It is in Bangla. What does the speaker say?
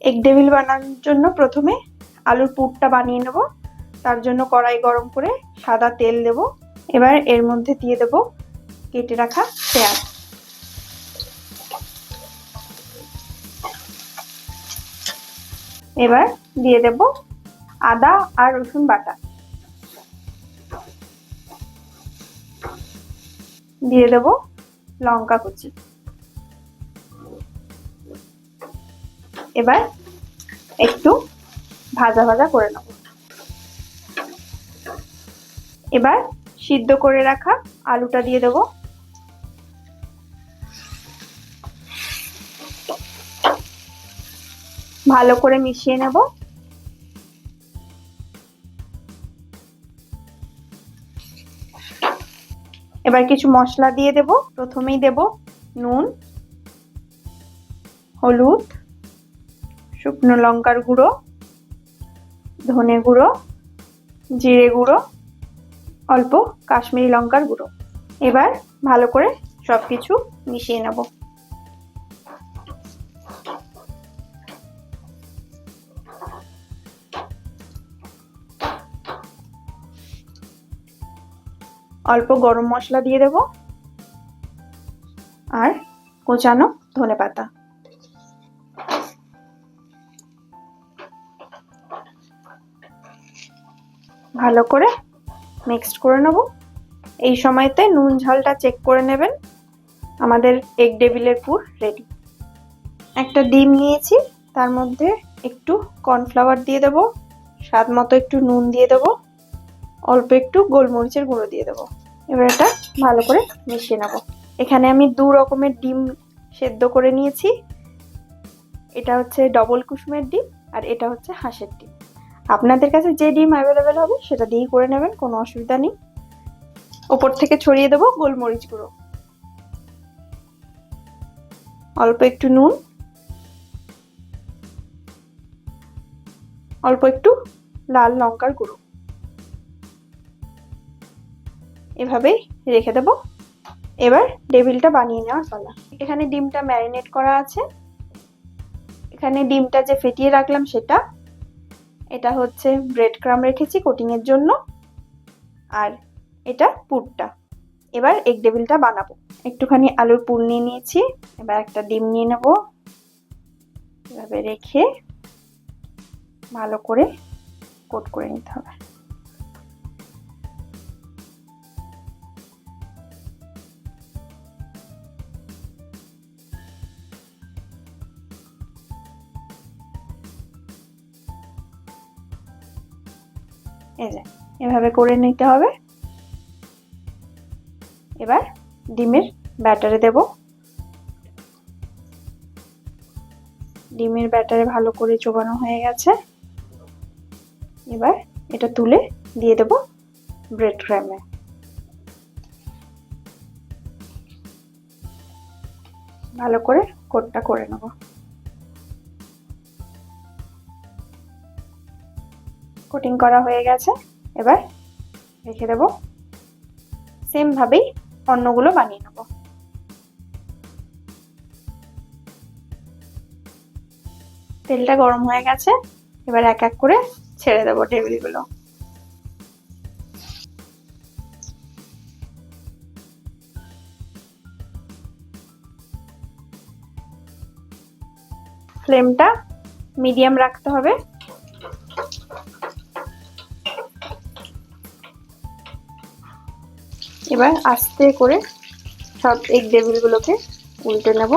এগ টেবিল বানানোর জন্য প্রথমে আলুর পুরটা বানিয়ে নেব। তার জন্য কড়াই গরম করে সাদা তেল দেব। এবার এর মধ্যে দিয়ে দেব কেটে রাখা পেঁয়াজ। এবার দিয়ে দেব আদা আর রসুন বাটা। দিয়ে দেব লঙ্কা কুচি। এবার একটু ভাজা ভাজা করে নেব। এবার সিদ্ধ করে রাখা আলুটা দিয়ে দেব। ভালো করে মিশিয়ে নেব। এবার কিছু মশলা দিয়ে দেব। প্রথমেই দেব নুন, হলুদ, শুকনো লঙ্কার গুঁড়ো, ধনে গুঁড়ো, জিরে গুঁড়ো, অল্প কাশ্মীরি লঙ্কার গুঁড়ো। এবার ভালো করে সবকিছু মিশিয়ে নেব। অল্প গরম মশলা দিয়ে দেব আর কোচানো ধনেপাতা। ভালো করে মিক্সড করে নেব। এই সময়তে নুন ঝালটা চেক করে নেবেন। আমাদের এগ টেবিলের পুর রেডি। একটা ডিম নিয়েছি, তার মধ্যে একটু কর্নফ্লাওয়ার দিয়ে দেব, স্বাদ মতো একটু নুন দিয়ে দেব, অল্প একটু গোলমরিচের গুঁড়ো দিয়ে দেব। এবার এটা ভালো করে মিশিয়ে নেব। এখানে আমি দু রকমের ডিম সেদ্ধ করে নিয়েছি। এটা হচ্ছে ডবল কুসুমের ডিম আর এটা হচ্ছে হাঁসের ডিম। আপনাদের কাছে যে ডিম অ্যাভেলেবেল হবে সেটা দিয়েই করে নেবেন, কোনো অসুবিধা নেই। ওপর থেকে ছড়িয়ে দেব গোলমরিচ গুঁড়ো, অল্প একটু নুন, অল্প একটু লাল লঙ্কার গুঁড়ো। এভাবেই রেখে দেব। এবার টেবিলটা বানিয়ে নেওয়ার পালা। এখানে ডিমটা ম্যারিনেট করা আছে। এখানে ডিমটা যে ফেটিয়ে রাখলাম সেটা, এটা হচ্ছে ব্রেড ক্রাম্ব রেখেছি কোটিং এর জন্য, আর এটা পুরটা। এবার এগ টেবিলটা বানাবো। একটুখানি আলুর পুর নিয়ে নিয়েছি। এবার একটা ডিম নিয়ে নেব। এভাবে রেখে ভালো করে কোট করে নিতে হবে। এই যে এভাবে করে নিতে হবে। এবার ডিমের ব্যাটারে দেব। ডিমের ব্যাটারে ভালো করে চোবানো হয়ে গেছে। এবার এটা তুলে দিয়ে দেব ব্রেড ক্রাম্বে। ভালো করে কোটটা করে নেব। কোটিং করা হয়ে গেছে। এবার রেখে দেব। সেম ভাবেই অন্যগুলো বানিয়ে নেব। তেলটা গরম হয়ে গেছে। এবার এক এক করে ছেড়ে দেব টেবিলগুলো। ফ্লেমটা মিডিয়াম রাখতে হবে। এবার আস্তে করে সব এগ টেবিলগুলোকে উল্টে নেব।